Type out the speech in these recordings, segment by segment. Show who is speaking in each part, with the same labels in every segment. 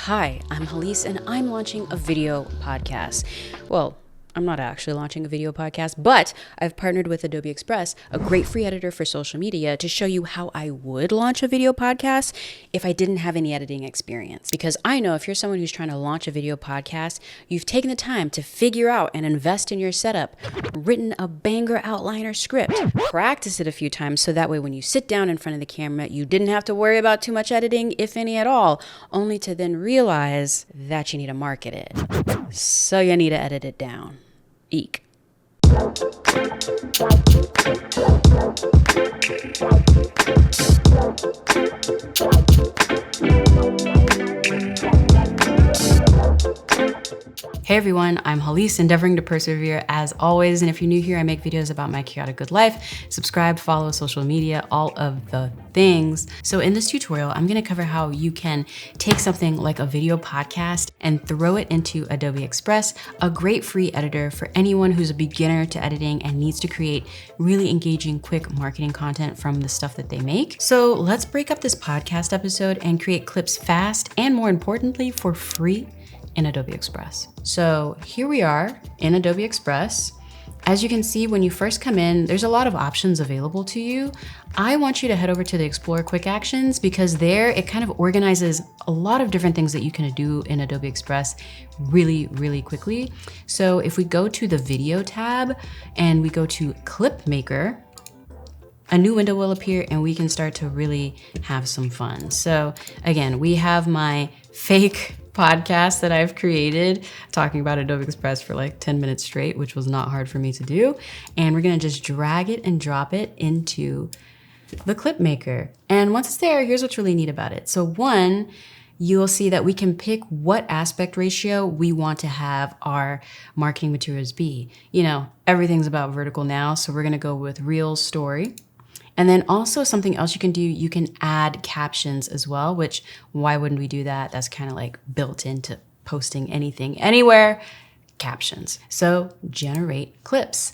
Speaker 1: Hi, I'm Hallease and I'm launching a video podcast. Well, I'm not actually launching a video podcast, but I've partnered with Adobe Express, a great free editor for social media, to show you how I would launch a video podcast if I didn't have any editing experience. Because I know if you're someone who's trying to launch a video podcast, you've taken the time to figure out and invest in your setup, written a banger outline or script, practice it a few times so that way when you sit down in front of the camera, you didn't have to worry about too much editing, if any at all, only to then realize that you need to market it. So you need to edit it down. Eek. Hey everyone, I'm Hallease, endeavoring to persevere as always. And if you're new here, I make videos about my chaotic good life. Subscribe, follow social media, all of the things. So in this tutorial, I'm gonna cover how you can take something like a video podcast and throw it into Adobe Express, a great free editor for anyone who's a beginner to editing and needs to create really engaging, quick marketing content from the stuff that they make. So let's break up this podcast episode and create clips fast and, more importantly, for free in Adobe Express. So here we are in Adobe Express. As you can see, when you first come in, there's a lot of options available to you. I want you to head over to the Explore Quick Actions because there it kind of organizes a lot of different things that you can do in Adobe Express really, really quickly. So if we go to the Video tab and we go to Clip Maker, a new window will appear and we can start to really have some fun. So again, we have my fake podcast that I've created talking about Adobe Express for like 10 minutes straight, which was not hard for me to do. And we're gonna just drag it and drop it into the Clip Maker. And once it's there, here's what's really neat about it. So one, you'll see that we can pick what aspect ratio we want to have our marketing materials be. You know, everything's about vertical now, so we're gonna go with real story. And then also something else you can do, you can add captions as well, which why wouldn't we do that? That's kind of like built into posting anything, anywhere, captions. So generate clips.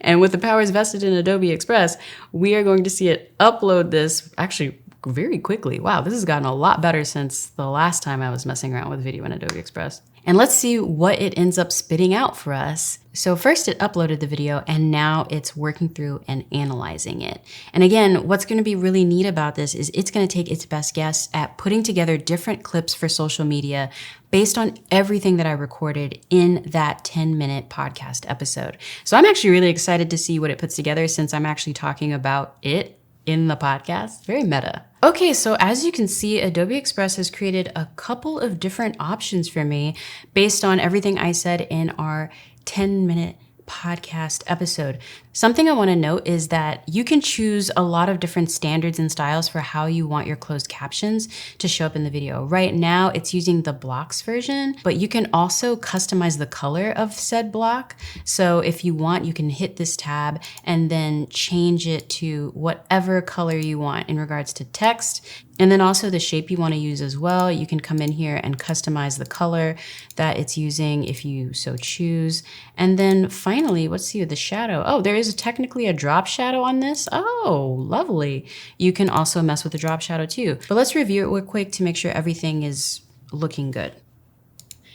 Speaker 1: And with the powers vested in Adobe Express, we are going to see it upload this actually very quickly. Wow, this has gotten a lot better since the last time I was messing around with video in Adobe Express. And let's see what it ends up spitting out for us. So first it uploaded the video and now it's working through and analyzing it. And again, what's gonna be really neat about this is it's gonna take its best guess at putting together different clips for social media based on everything that I recorded in that 10-minute podcast episode. So I'm actually really excited to see what it puts together since I'm actually talking about it in the podcast. Very meta. Okay, so as you can see, Adobe Express has created a couple of different options for me based on everything I said in our 10-minute podcast episode. Something I want to note is that you can choose a lot of different standards and styles for how you want your closed captions to show up in the video. Right now, it's using the blocks version, but you can also customize the color of said block. So if you want, you can hit this tab and then change it to whatever color you want in regards to text. And then also the shape you want to use as well. You can come in here and customize the color that it's using if you so choose. And then finally, let's see with the shadow. Oh, there is technically a drop shadow on this. Oh, lovely. You can also mess with the drop shadow too. But let's review it real quick to make sure everything is looking good.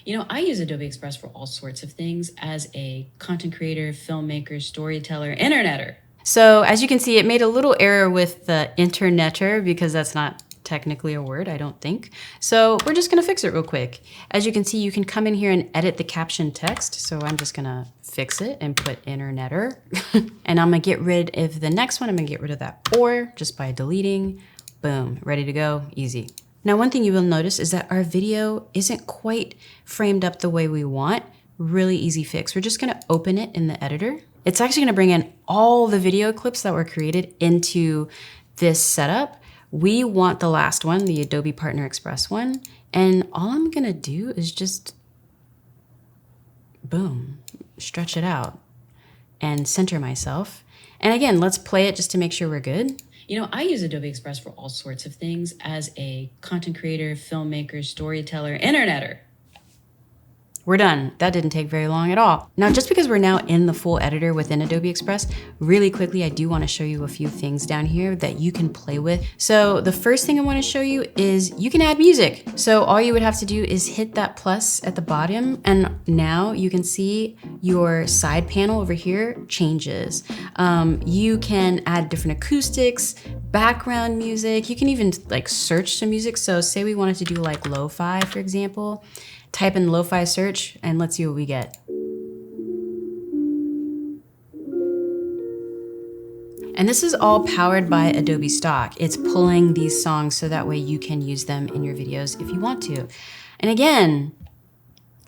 Speaker 1: You know, I use Adobe Express for all sorts of things as a content creator, filmmaker, storyteller, interneter. So as you can see, it made a little error with the interneter because that's not technically a word, I don't think. So we're just gonna fix it real quick. As you can see, you can come in here and edit the caption text. So I'm just gonna fix it and put interneter. And I'm gonna get rid of the next one. I'm gonna get rid of that or just by deleting. Boom, ready to go, easy. Now, one thing you will notice is that our video isn't quite framed up the way we want. Really easy fix. We're just gonna open it in the editor. It's actually gonna bring in all the video clips that were created into this setup. We want the last one, the Adobe Partner Express one. And all I'm gonna do is just, boom, stretch it out and center myself. And again, let's play it just to make sure we're good. You know, I use Adobe Express for all sorts of things as a content creator, filmmaker, storyteller, interneter. We're done. That didn't take very long at all. Now, just because we're now in the full editor within Adobe Express, really quickly, I do want to show you a few things down here that you can play with. So the first thing I want to show you is you can add music. So all you would have to do is hit that plus at the bottom, and now you can see your side panel over here changes. You can add different acoustics, background music. You can even like search some music. So say we wanted to do like lo-fi, for example. Type in lo-fi search and let's see what we get. And this is all powered by Adobe Stock. It's pulling these songs so that way you can use them in your videos if you want to. And again,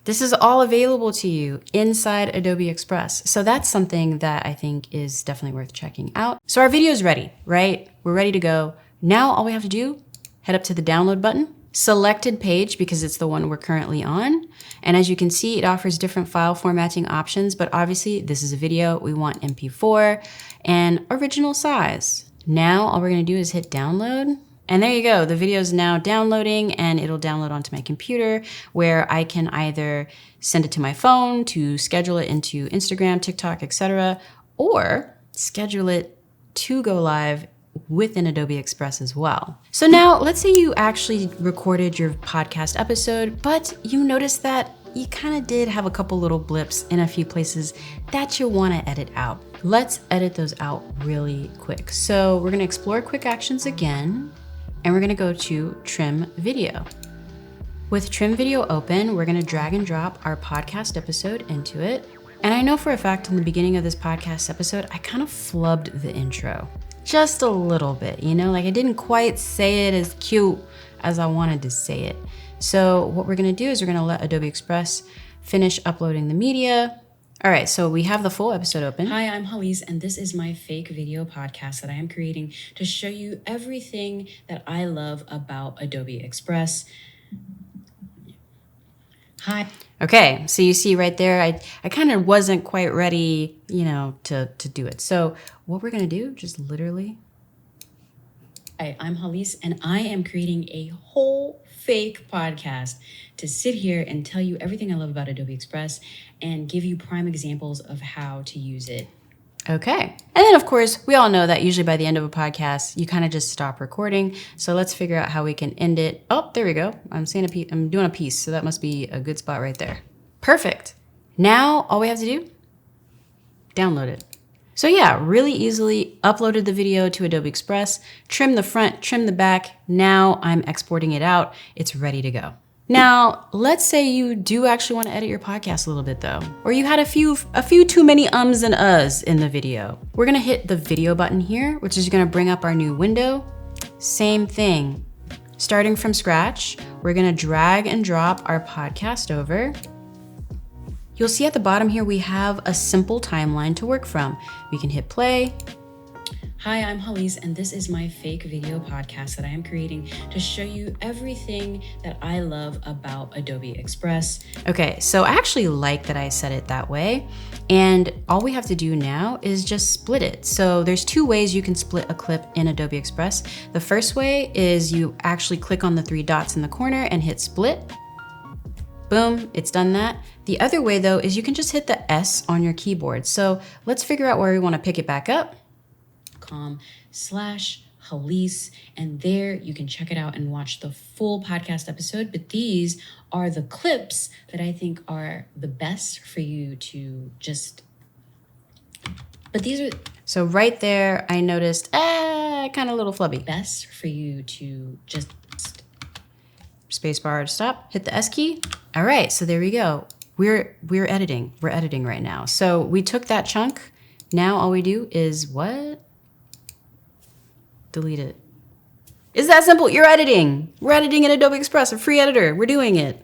Speaker 1: this is all available to you inside Adobe Express. So that's something that I think is definitely worth checking out. So our video is ready, right? We're ready to go. Now all we have to do, head up to the download button, selected page because it's the one we're currently on. And as you can see, it offers different file formatting options, but obviously this is a video. We want MP4 and original size. Now all we're gonna do is hit download. And there you go, the video is now downloading and it'll download onto my computer where I can either send it to my phone to schedule it into Instagram, TikTok, etc., or schedule it to go live within Adobe Express as well. So now let's say you actually recorded your podcast episode, but you noticed that you kind of did have a couple little blips in a few places that you want to edit out. Let's edit those out really quick. So we're going to explore quick actions again, and we're going to go to trim video. With trim video open, we're going to drag and drop our podcast episode into it. And I know for a fact in the beginning of this podcast episode, I kind of flubbed the intro. Just a little bit, you know, like I didn't quite say it as cute as I wanted to say it. So what we're gonna do is we're gonna let Adobe Express finish uploading the media. All right, so we have the full episode open. Hi, I'm Hallease, and this is my fake video podcast that I am creating to show you everything that I love about Adobe Express. Hi. Okay, so you see right there, I kind of wasn't quite ready, you know, to do it. So what we're gonna do, just literally. Hi, I'm Hallease, and I am creating a whole fake podcast to sit here and tell you everything I love about Adobe Express and give you prime examples of how to use it. Okay. And then of course, we all know that usually by the end of a podcast, you kind of just stop recording. So let's figure out how we can end it. Oh, there we go. I'm doing a piece, so that must be a good spot right there. Perfect. Now all we have to do, download it. So yeah, really easily uploaded the video to Adobe Express, trim the front, trim the back. Now I'm exporting it out. It's ready to go. Now, let's say you do actually want to edit your podcast a little bit though, or you had a few too many ums and uhs in the video. We're gonna hit the video button here, which is gonna bring up our new window. Same thing. Starting from scratch, we're gonna drag and drop our podcast over. You'll see at the bottom here, we have a simple timeline to work from. We can hit play. Hi, I'm Hallease, and this is my fake video podcast that I am creating to show you everything that I love about Adobe Express. Okay, so I actually like that I said it that way. And all we have to do now is just split it. So there's two ways you can split a clip in Adobe Express. The first way is you actually click on the three dots in the corner and hit split. Boom, it's done that. The other way though is you can just hit the S on your keyboard. So let's figure out where we want to pick it back up. .com/Hallease, and there you can check it out and watch the full podcast episode. But these are the clips that I think are the best for you to just, so right there I noticed, kind of a little flubby. Best for you to just spacebar to stop, hit the S key. All right, so there we go. We're editing right now. So we took that chunk. Now all we do is what? Delete it. It's that simple. You're editing. We're editing in Adobe Express, a free editor. We're doing it.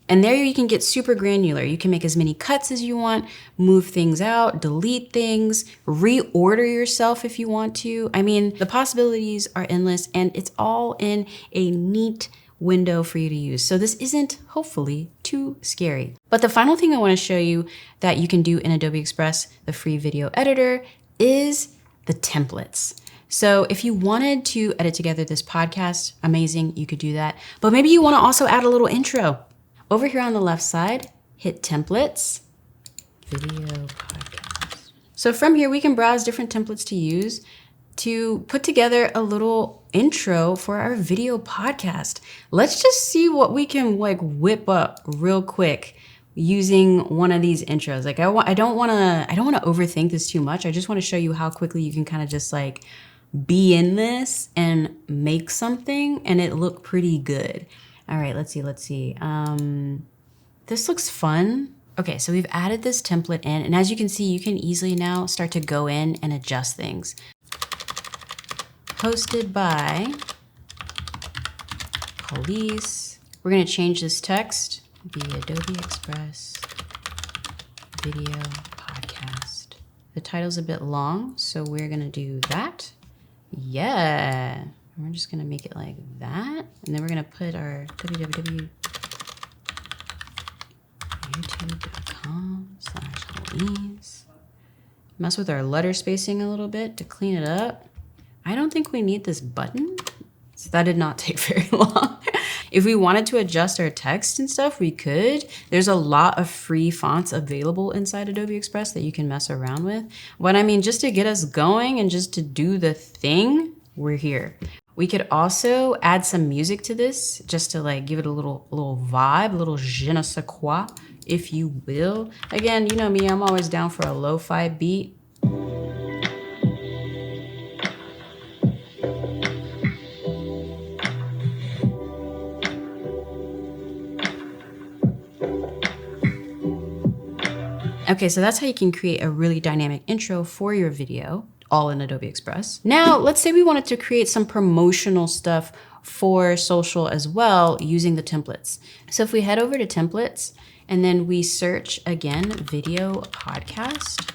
Speaker 1: And there you can get super granular. You can make as many cuts as you want, move things out, delete things, reorder yourself if you want to. I mean, the possibilities are endless and it's all in a neat window for you to use. So this isn't hopefully too scary. But the final thing I want to show you that you can do in Adobe Express, the free video editor, is the templates. So if you wanted to edit together this podcast, amazing, you could do that. But maybe you want to also add a little intro. Over here on the left side, hit templates, video podcast. So from here, we can browse different templates to use to put together a little intro for our video podcast. Let's just see what we can like whip up real quick using one of these intros. Like I don't want to overthink this too much. I just want to show you how quickly you can kind of just like be in this and make something and it look pretty good. All right, let's see. This looks fun. Okay, so we've added this template in, and as you can see, you can easily now start to go in and adjust things. Hosted by Hallease. We're gonna change this text, be Adobe Express video podcast. The title's a bit long, so we're gonna do that. Yeah, we're just gonna make it like that. And then we're gonna put our www.youtube.com/Hallease. Mess with our letter spacing a little bit to clean it up. I don't think we need this button. So that did not take very long. If we wanted to adjust our text and stuff, we could. There's a lot of free fonts available inside Adobe Express that you can mess around with. But I mean, just to get us going and just to do the thing, we're here. We could also add some music to this just to like give it a little vibe, a little je ne sais quoi, if you will. Again, you know me, I'm always down for a lo-fi beat. Okay, so that's how you can create a really dynamic intro for your video, all in Adobe Express. Now, let's say we wanted to create some promotional stuff for social as well using the templates. So if we head over to templates and then we search again, video podcast.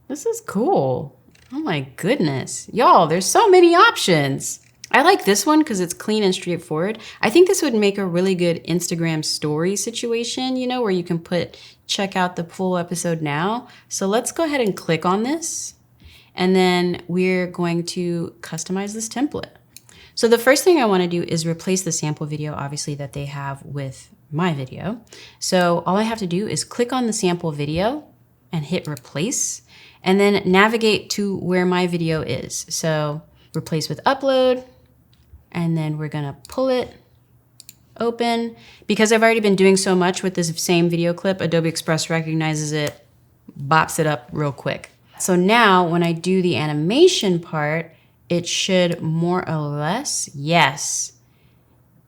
Speaker 1: This is cool. Oh my goodness. Y'all, there's so many options. I like this one because it's clean and straightforward. I think this would make a really good Instagram story situation, you know, where you can check out the full episode now. So let's go ahead and click on this. And then we're going to customize this template. So the first thing I want to do is replace the sample video, obviously, that they have with my video. So all I have to do is click on the sample video and hit replace, and then navigate to where my video is. So replace with upload. And then we're gonna pull it, open. Because I've already been doing so much with this same video clip, Adobe Express recognizes it, bops it up real quick. So now when I do the animation part, it should more or less, yes,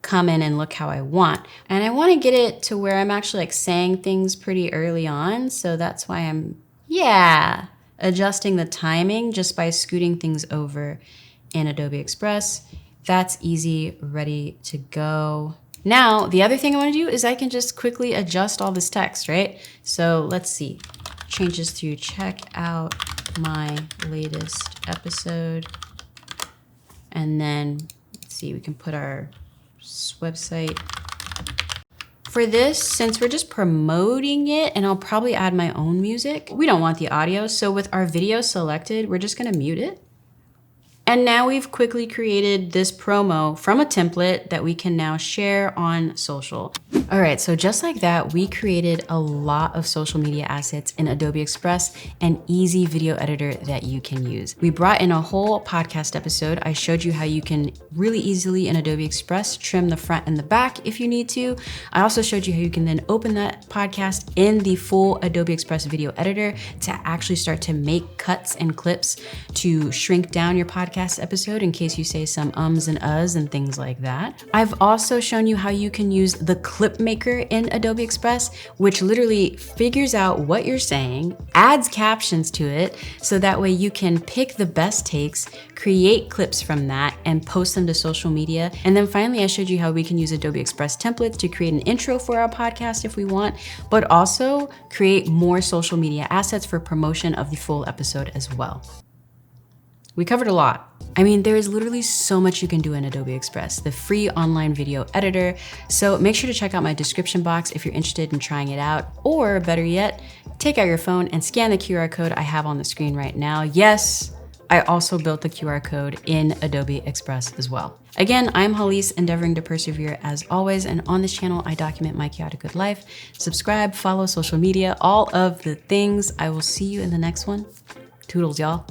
Speaker 1: come in and look how I want. And I wanna get it to where I'm actually like saying things pretty early on. So that's why I'm, adjusting the timing just by scooting things over in Adobe Express. That's easy, ready to go. Now, the other thing I want to do is I can just quickly adjust all this text, right? So let's see. Changes to check out my latest episode. And then, let's see, we can put our website. For this, since we're just promoting it, and I'll probably add my own music, we don't want the audio. So with our video selected, we're just gonna mute it. And now we've quickly created this promo from a template that we can now share on social. All right, so just like that, we created a lot of social media assets in Adobe Express, an easy video editor that you can use. We brought in a whole podcast episode. I showed you how you can really easily in Adobe Express trim the front and the back if you need to. I also showed you how you can then open that podcast in the full Adobe Express video editor to actually start to make cuts and clips to shrink down your podcast episode in case you say some ums and uhs and things like that. I've also shown you how you can use the clip maker in Adobe Express, which literally figures out what you're saying, adds captions to it, so that way you can pick the best takes, create clips from that, and post them to social media. And then finally, I showed you how we can use Adobe Express templates to create an intro for our podcast if we want, but also create more social media assets for promotion of the full episode as well. We covered a lot. I mean, there is literally so much you can do in Adobe Express, the free online video editor. So make sure to check out my description box if you're interested in trying it out, or better yet, take out your phone and scan the QR code I have on the screen right now. Yes, I also built the QR code in Adobe Express as well. Again, I'm Hallease, endeavoring to persevere as always, and on this channel, I document my chaotic good life. Subscribe, follow social media, all of the things. I will see you in the next one. Toodles, y'all.